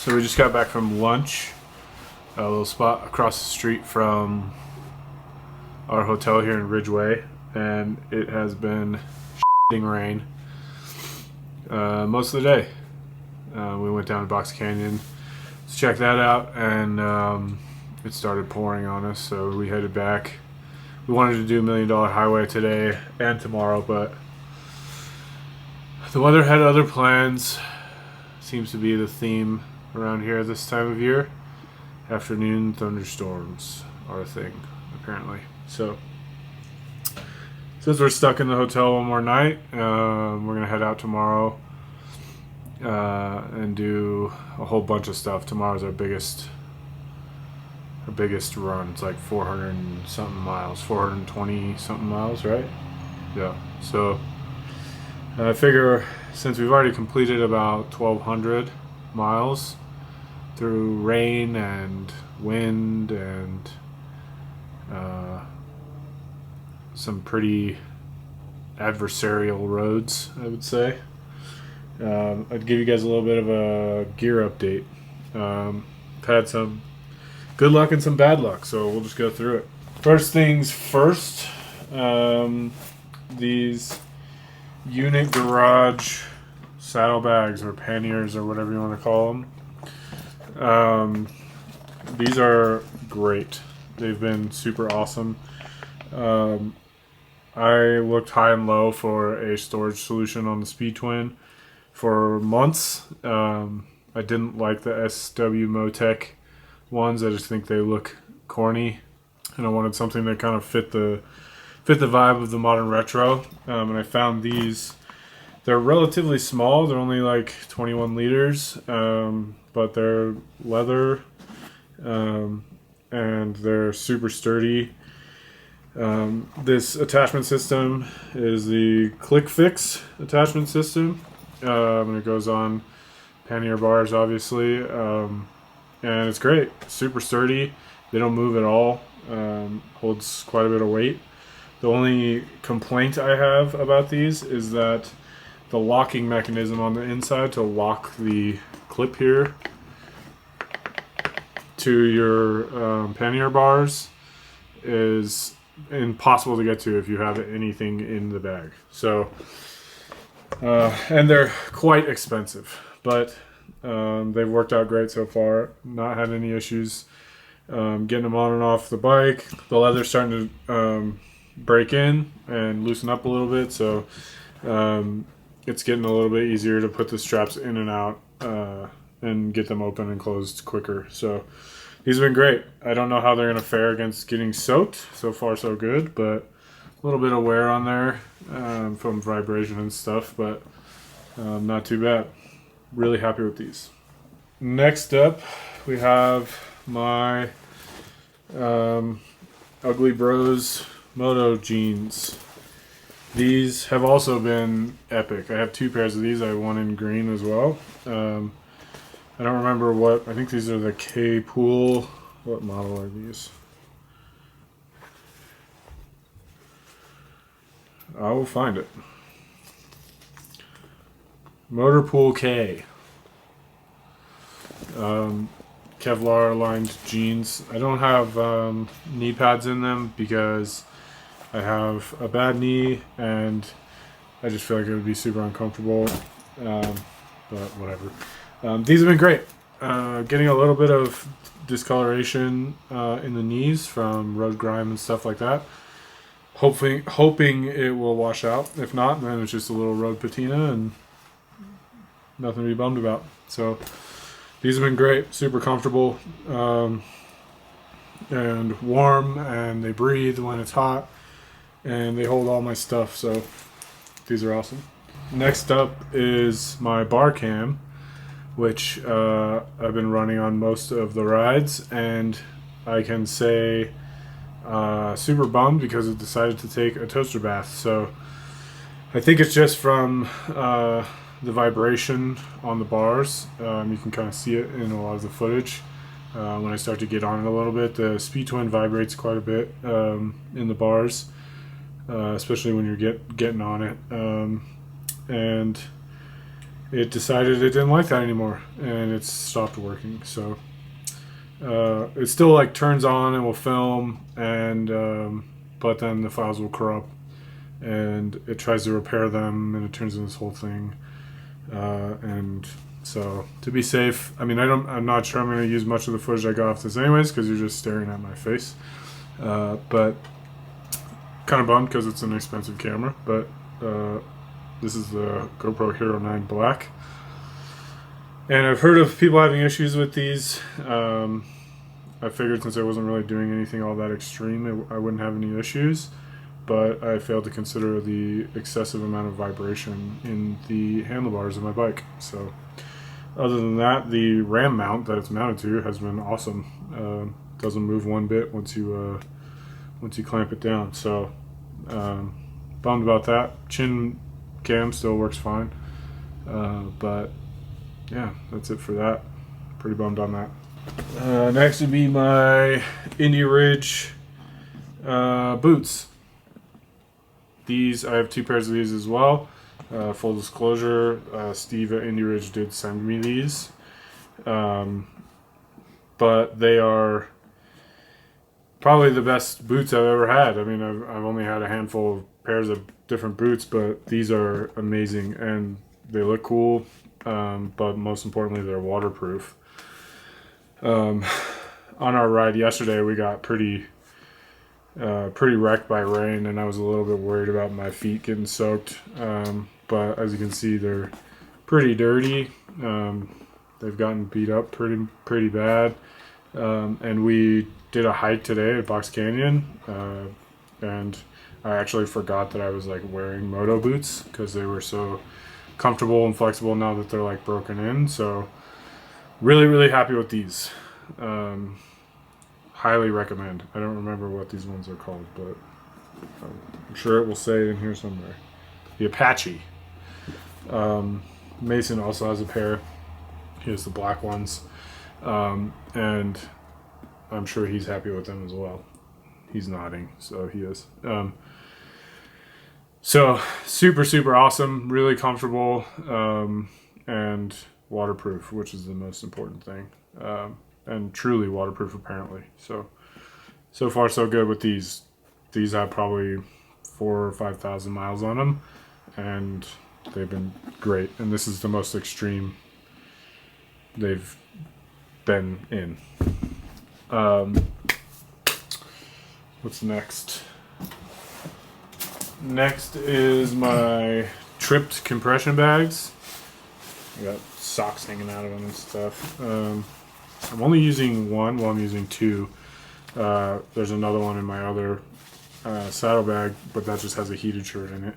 So we just got back from lunch, a little spot across the street from our hotel here in Ridgeway, and it has been rain most of the day. We went down to Box Canyon to check that out, and it started pouring on us, so we headed back. We wanted to do $1 Million Highway today and tomorrow, but the weather had other plans. Seems to be the theme around here this time of year. Afternoon thunderstorms are a thing, apparently. So since we're stuck in the hotel one more night, we're gonna head out tomorrow and do a whole bunch of stuff. Tomorrow's our biggest run. It's like 400 and something miles, 420 something miles, right? Yeah. So I figure since we've already completed about 1,200 miles through rain and wind and some pretty adversarial roads, I would say. I'd give you guys a little bit of a gear update. I've had some good luck and some bad luck, so we'll just go through it. First things first, these unit garage saddlebags or panniers or whatever you want to call them. These are great. They've been super awesome. I looked high and low for a storage solution on the Speed Twin for months. I didn't like the SW Motec ones. I just think they look corny, and I wanted something that kind of fit the vibe of the modern retro. And I found these. They're relatively small. They're only like 21 liters, but they're leather, and they're super sturdy. This attachment system is the Click Fix attachment system, and it goes on pannier bars, obviously, and it's great. Super sturdy. They don't move at all. Holds quite a bit of weight. The only complaint I have about these is that the locking mechanism on the inside to lock the clip here to your pannier bars is impossible to get to if you have anything in the bag. So, and they're quite expensive, but they've worked out great so far. Not had any issues getting them on and off the bike. The leather's starting to break in and loosen up a little bit, so it's getting a little bit easier to put the straps in and out and get them open and closed quicker. So these have been great. I don't know how they're going to fare against getting soaked. So far so good, but a little bit of wear on there from vibration and stuff, but not too bad. Really happy with these. Next up, we have my Ugly Bros Moto jeans. These have also been epic. I have two pairs of these. I have one in green as well. I don't remember what. I think these are the K Pool. What model are these? I will find it. Motorpool K. Kevlar lined jeans. I don't have knee pads in them because I have a bad knee and I just feel like it would be super uncomfortable, but whatever. These have been great. Getting a little bit of discoloration in the knees from road grime and stuff like that. Hoping it will wash out. If not, then it's just a little road patina and nothing to be bummed about. So these have been great, super comfortable, and warm, and they breathe when it's hot, and they hold all my stuff, so these are awesome. Next up is my bar cam, which I've been running on most of the rides, and I can say super bummed because it decided to take a toaster bath. So I think it's just from the vibration on the bars. You can kind of see it in a lot of the footage. When I start to get on it a little bit, the Speed Twin vibrates quite a bit in the bars, especially when you're getting on it. And it decided it didn't like that anymore, and it stopped working. So it still like turns on and will film, and but then the files will corrupt, and it tries to repair them, and it turns into this whole thing. And so to be safe, I mean, I'm not sure I'm going to use much of the footage I got off this anyways, because you're just staring at my face. But kind of bummed because it's an expensive camera. But this is the GoPro Hero9 Black, and I've heard of people having issues with these. I figured since I wasn't really doing anything all that extreme, I wouldn't have any issues. But I failed to consider the excessive amount of vibration in the handlebars of my bike. So other than that, the ram mount that it's mounted to has been awesome. Doesn't move one bit once you clamp it down. So bummed about that. Chin cam still works fine. But yeah, that's it for that. Pretty bummed on that. Next would be my Indy Ridge boots. These, I have 2 pairs of these as well. Full disclosure, Steve at Indy Ridge did send me these. But they are probably the best boots I've ever had. I mean, I've only had a handful of pairs of different boots, but these are amazing, and they look cool. But most importantly, they're waterproof. On our ride yesterday, we got pretty wrecked by rain, and I was a little bit worried about my feet getting soaked. But as you can see, they're pretty dirty. They've gotten beat up pretty bad. And we did a hike today at Box Canyon, and I actually forgot that I was like wearing moto boots because they were so comfortable and flexible now that they're like broken in. So really happy with these. Highly recommend. I don't remember what these ones are called, but I'm sure it will say it in here somewhere. The Apache. Mason also has a pair. He has the black ones, and I'm sure he's happy with them as well. He's nodding, so he is. So super awesome, really comfortable, and waterproof, which is the most important thing. And truly waterproof apparently. So far so good with these. These have probably 4,000 or 5,000 miles on them, and they've been great. And this is the most extreme they've been in. What's next? Next is my tripped compression bags. I got socks hanging out of them and stuff. I'm only using one. Well, I'm using 2. There's another one in my other saddlebag, but that just has a heated shirt in it.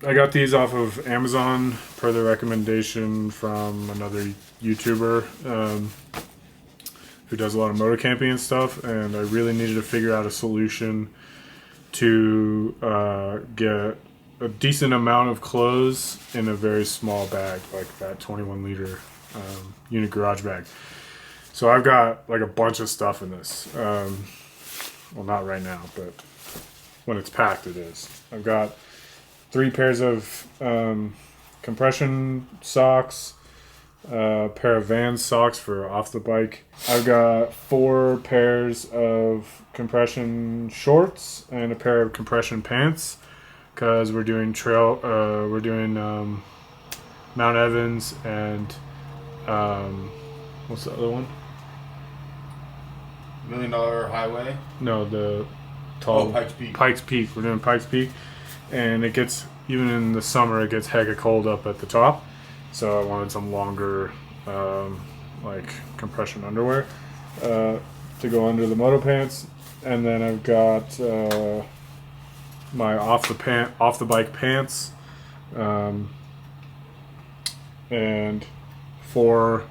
I got these off of Amazon per the recommendation from another YouTuber who does a lot of motor camping and stuff, and I really needed to figure out a solution to get a decent amount of clothes in a very small bag, like that 21 liter unit garage bag. So I've got like a bunch of stuff in this. Well, not right now, but when it's packed it is. I've got 3 pairs of compression socks, a pair of Vans socks for off the bike. I've got 4 pairs of compression shorts and a pair of compression pants because we're doing Mount Evans and what's the other one? $1 Million Highway? No, the tall Pikes Peak. Pikes Peak. We're doing Pikes Peak, and it gets, even in the summer, it gets hecka cold up at the top. So I wanted some longer, like compression underwear to go under the moto pants, and then I've got my off the bike pants, and 4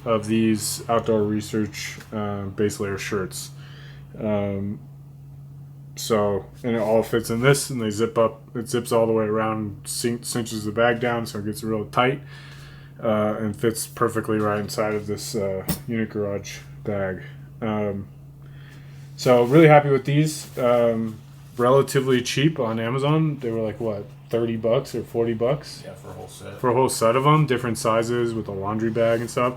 of these outdoor research base layer shirts. So, and it all fits in this, and they zip up. It zips all the way around, cinches the bag down, so it gets real tight, and fits perfectly right inside of this unit garage bag. So really happy with these. Relatively cheap on Amazon. They were like, what, $30 or $40. Yeah, for a whole set. For a whole set of them, different sizes with a laundry bag and stuff.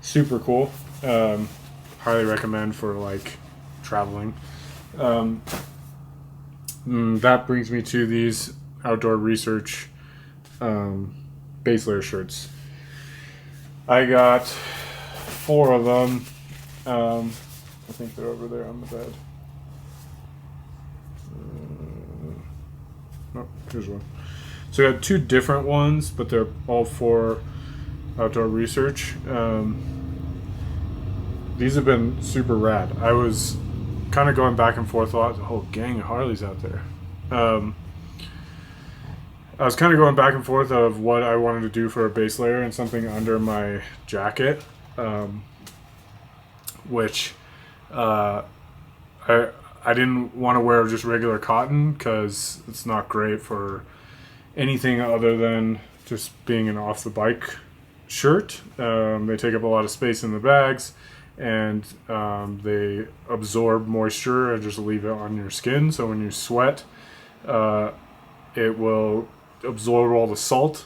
Super cool. Highly recommend for like traveling. That brings me to these Outdoor Research base layer shirts. I got 4 of them. I think they're over there on the bed. Oh, here's one. So I got 2 different ones, but they're all for Outdoor Research. These have been super rad. I was kind of going back and forth a lot. A whole gang of Harleys out there. I was kind of going back and forth of what I wanted to do for a base layer and something under my jacket, which I didn't want to wear just regular cotton because it's not great for anything other than just being an off the bike shirt. They take up a lot of space in the bags, and they absorb moisture and just leave it on your skin. So when you sweat, it will absorb all the salt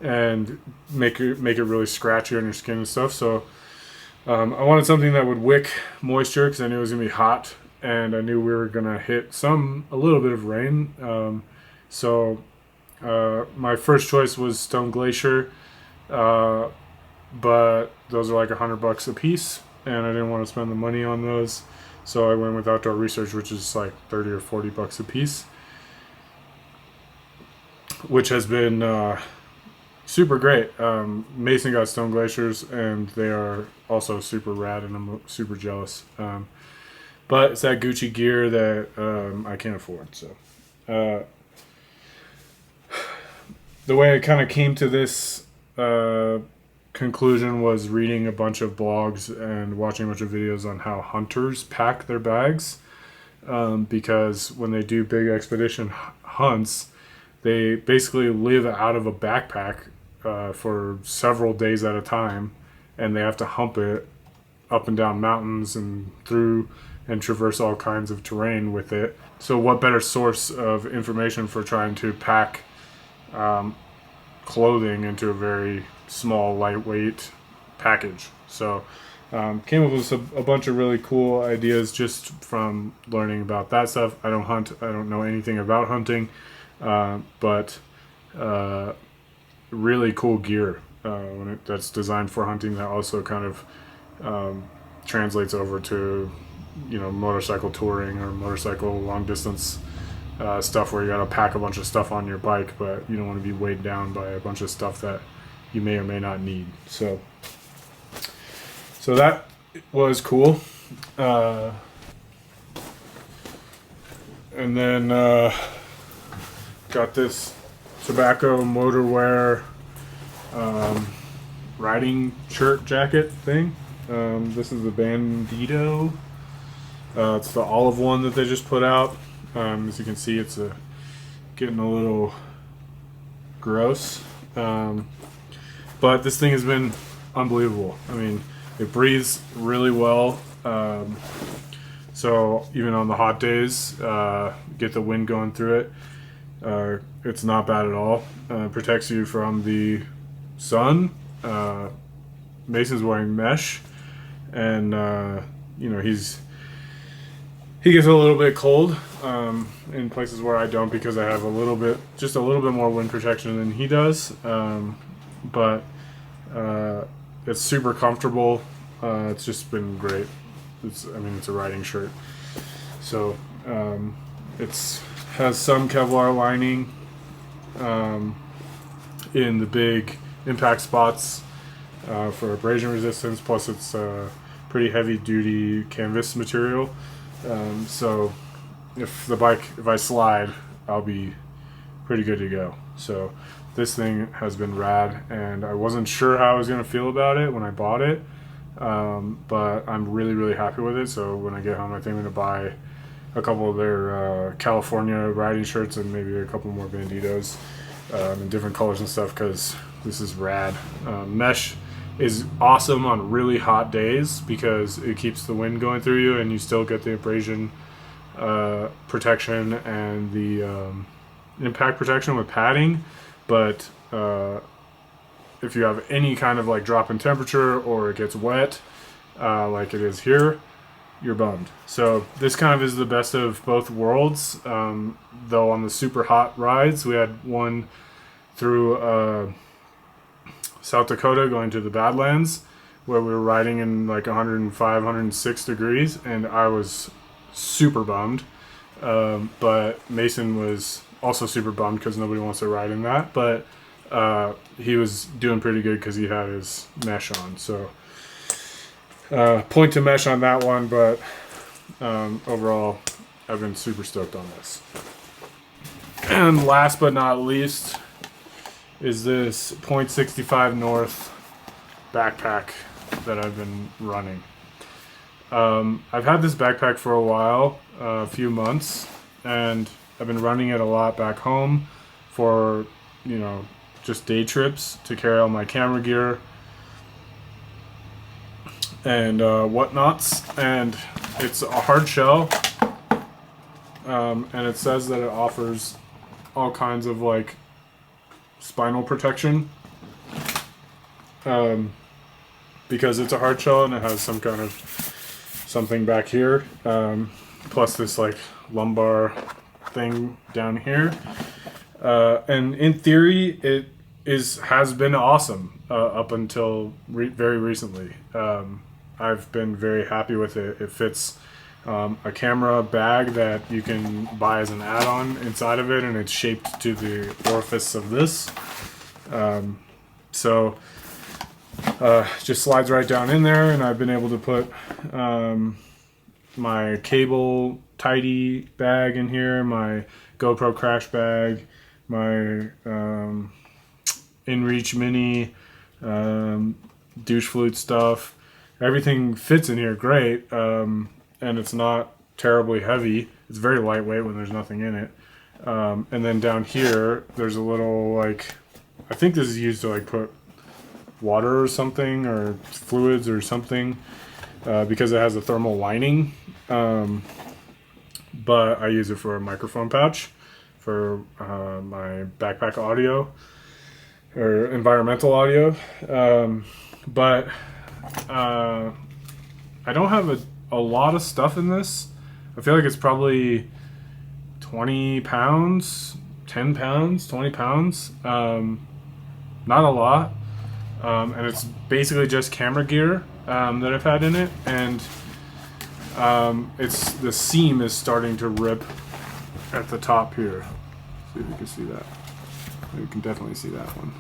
and make it really scratchy on your skin and stuff. So I wanted something that would wick moisture because I knew it was gonna be hot, and I knew we were gonna hit a little bit of rain. So my first choice was Stone Glacier, but those are like $100 a piece, and I didn't want to spend the money on those, so I went with Outdoor Research, which is like $30 or $40 a piece, which has been super great. Mason got Stone Glaciers, and they are also super rad, and I'm super jealous. But it's that Gucci gear that I can't afford. So the way I kind of came to this conclusion was reading a bunch of blogs and watching a bunch of videos on how hunters pack their bags, because when they do big expedition hunts, they basically live out of a backpack for several days at a time, and they have to hump it up and down mountains and through and traverse all kinds of terrain with it. So what better source of information for trying to pack clothing into a very small, lightweight package? So came up with a bunch of really cool ideas just from learning about that stuff. I don't hunt. I don't know anything about hunting. But really cool gear that's designed for hunting that also kind of translates over to, you know, motorcycle touring or motorcycle long distance stuff where you gotta pack a bunch of stuff on your bike, but you don't want to be weighed down by a bunch of stuff that you may or may not need. So that was cool. And then got this Tobacco Motorwear riding shirt jacket thing. This is the Bandito. It's the olive one that they just put out. As you can see, it's getting a little gross. But this thing has been unbelievable. I mean, it breathes really well. So even on the hot days, get the wind going through it. It's not bad at all. Protects you from the sun. Mason's wearing mesh, and you know, he gets a little bit cold in places where I don't, because I have just a little bit more wind protection than he does. But it's super comfortable. It's just been great. It's a riding shirt, so has some Kevlar lining in the big impact spots for abrasion resistance. Plus, it's pretty heavy duty canvas material. So if I slide, I'll be pretty good to go. So this thing has been rad, and I wasn't sure how I was going to feel about it when I bought it, but I'm really, really happy with it. So when I get home, I think I'm going to buy a couple of their California riding shirts and maybe a couple more Banditos in different colors and stuff, because this is rad. Mesh is awesome on really hot days because it keeps the wind going through you, and you still get the abrasion protection and the impact protection with padding, but if you have any kind of like drop in temperature or it gets wet, like it is here, you're bummed. So this kind of is the best of both worlds. Though on the super hot rides, we had one through South Dakota going to the Badlands, where we were riding in like 105, 106 degrees, and I was super bummed. But Mason was also super bummed because nobody wants to ride in that. But he was doing pretty good because he had his mesh on. So point to mesh on that one, but overall, I've been super stoked on this. And last but not least is this .65 North backpack that I've been running. I've had this backpack for a while, a few months, and I've been running it a lot back home for, you know, just day trips to carry all my camera gear and whatnots. And it's a hard shell, and it says that it offers all kinds of like spinal protection, because it's a hard shell and it has some kind of something back here, plus this like lumbar thing down here, and in theory it has been awesome up until very recently. I've been very happy with it. It fits a camera bag that you can buy as an add-on inside of it, and it's shaped to the orifice of this, so just slides right down in there, and I've been able to put my cable tidy bag in here, my GoPro crash bag, my InReach mini, douche flute stuff. Everything fits in here great, and it's not terribly heavy. It's very lightweight when there's nothing in it. And then down here, there's a little, like, I think this is used to like put water or something, or fluids or something, because it has a thermal lining. But I use it for a microphone pouch for my backpack audio or environmental audio. But I don't have a lot of stuff in this. I feel like it's probably 20 pounds, 10 pounds, 20 pounds. Not a lot. And it's basically just camera gear that I've had in it, and the seam is starting to rip at the top here. See if you can see that. You can definitely see that one.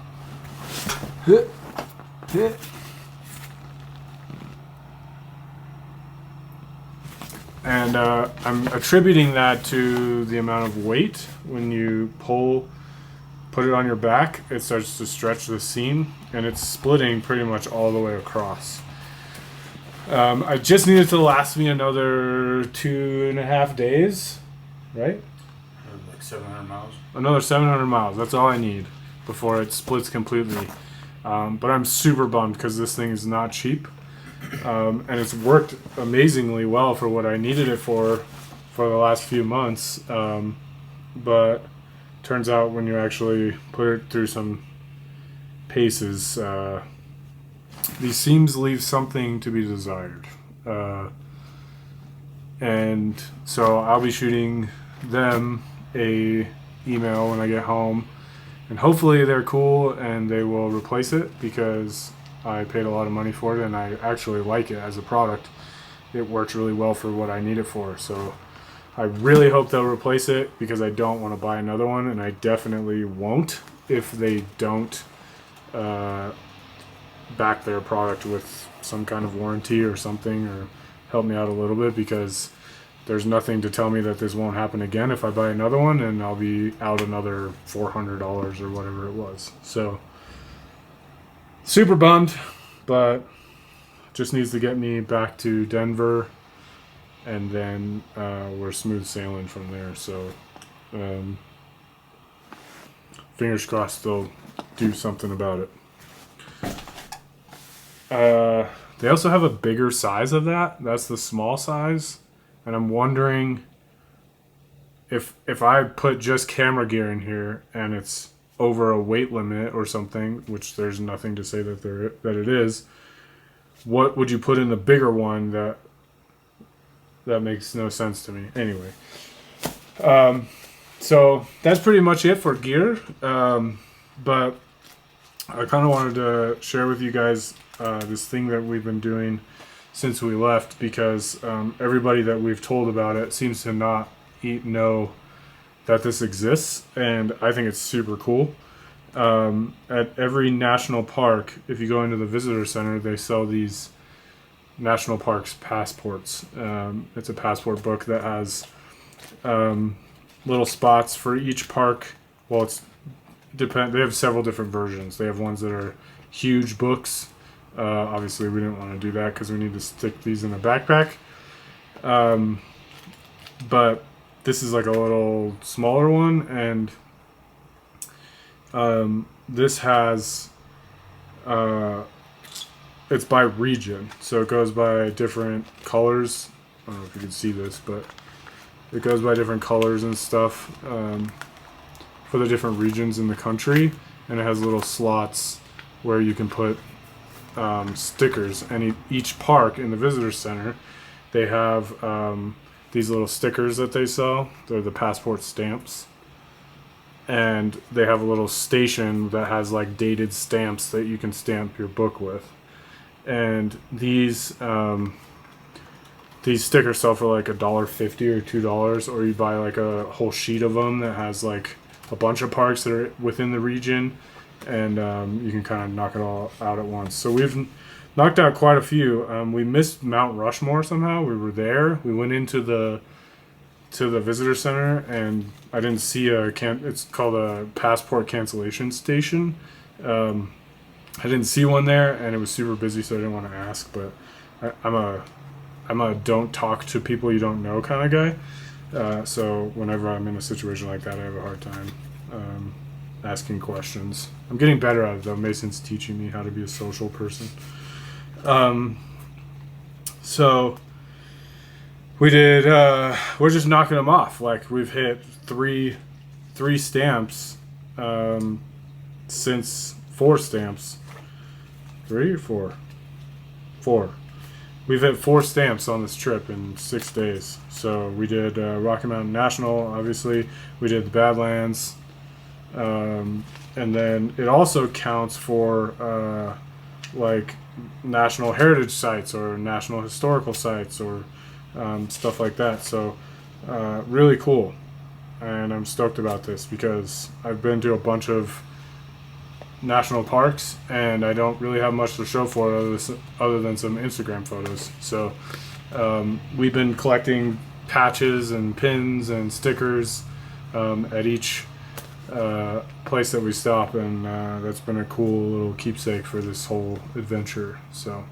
And I'm attributing that to the amount of weight. When you put it on your back, it starts to stretch the seam, and it's splitting pretty much all the way across. I just need it to last me another 2.5 days, right? Like 700 miles. Another 700 miles. That's all I need before it splits completely. But I'm super bummed because this thing is not cheap. And it's worked amazingly well for what I needed it for the last few months. But turns out when you actually put it through some paces, these seams leave something to be desired. And so I'll be shooting them a email when I get home, and hopefully they're cool and they will replace it, because I paid a lot of money for it and I actually like it as a product. It works really well for what I need it for. So I really hope they'll replace it, because I don't want to buy another one, and I definitely won't if they don't back their product with some kind of warranty or something, or help me out a little bit, because there's nothing to tell me that this won't happen again if I buy another one, and I'll be out another $400 or whatever it was. So super bummed, but just needs to get me back to Denver, and then we're smooth sailing from there. So fingers crossed they'll do something about it. They also have a bigger size of that. That's the small size, and I'm wondering if I put just camera gear in here and it's over a weight limit or something, which there's nothing to say that it is, what would you put in the bigger one that makes no sense to me? Anyway, so that's pretty much it for gear. But I kind of wanted to share with you guys this thing that we've been doing since we left, because everybody that we've told about it seems to not know that this exists, and I think it's super cool. At every national park, if you go into the visitor center, they sell these national parks passports. It's a passport book that has little spots for each park. Well, they have several different versions. They have ones that are huge books. Obviously, we didn't want to do that because we need to stick these in a backpack. But this is like a little smaller one, and this has it's by region, so it goes by different colors. I don't know if you can see this, but it goes by different colors and stuff for the different regions in the country, and it has little slots where you can put stickers. And each park in the visitor center, they have these little stickers that they sell. They're the passport stamps, and they have a little station that has like dated stamps that you can stamp your book with. And these stickers sell for like $1.50 or $2, or you buy like a whole sheet of them that has like a bunch of parks that are within the region, and you can kind of knock it all out at once. So we've knocked out quite a few. We missed Mount Rushmore somehow. We were there. We went into the visitor center, and I didn't see it's called a passport cancellation station. I didn't see one there, and it was super busy, so I didn't want to ask. But I'm a don't talk to people you don't know kind of guy. So whenever I'm in a situation like that, I have a hard time asking questions. I'm getting better at it though. Mason's teaching me how to be a social person. So we did. We're just knocking them off. Like, we've hit three stamps since 4 stamps. 3 or 4? 4. We've hit 4 stamps on this trip in 6 days. So we did Rocky Mountain National, obviously. We did the Badlands. And then it also counts for like national heritage sites or national historical sites or stuff like that. So really cool. And I'm stoked about this because I've been to a bunch of national parks, and I don't really have much to show for it other than some Instagram photos. So we've been collecting patches and pins and stickers at each place that we stop, and that's been a cool little keepsake for this whole adventure. So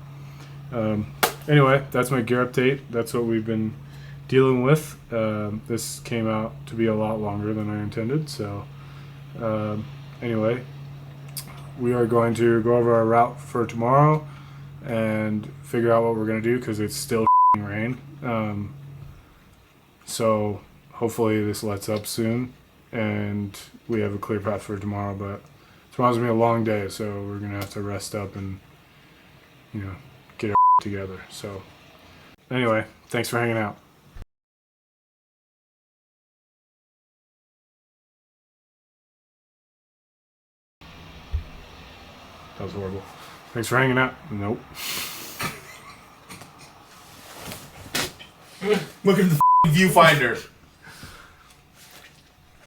anyway, that's my gear update. That's what we've been dealing with. This came out to be a lot longer than I intended, so anyway, we are going to go over our route for tomorrow and figure out what we're going to do, because it's still rain. So hopefully this lets up soon and we have a clear path for tomorrow. But tomorrow's going to be a long day, so we're going to have to rest up and, get our together. So anyway, thanks for hanging out. That was horrible. Thanks for hanging out. Nope. Look at the viewfinder.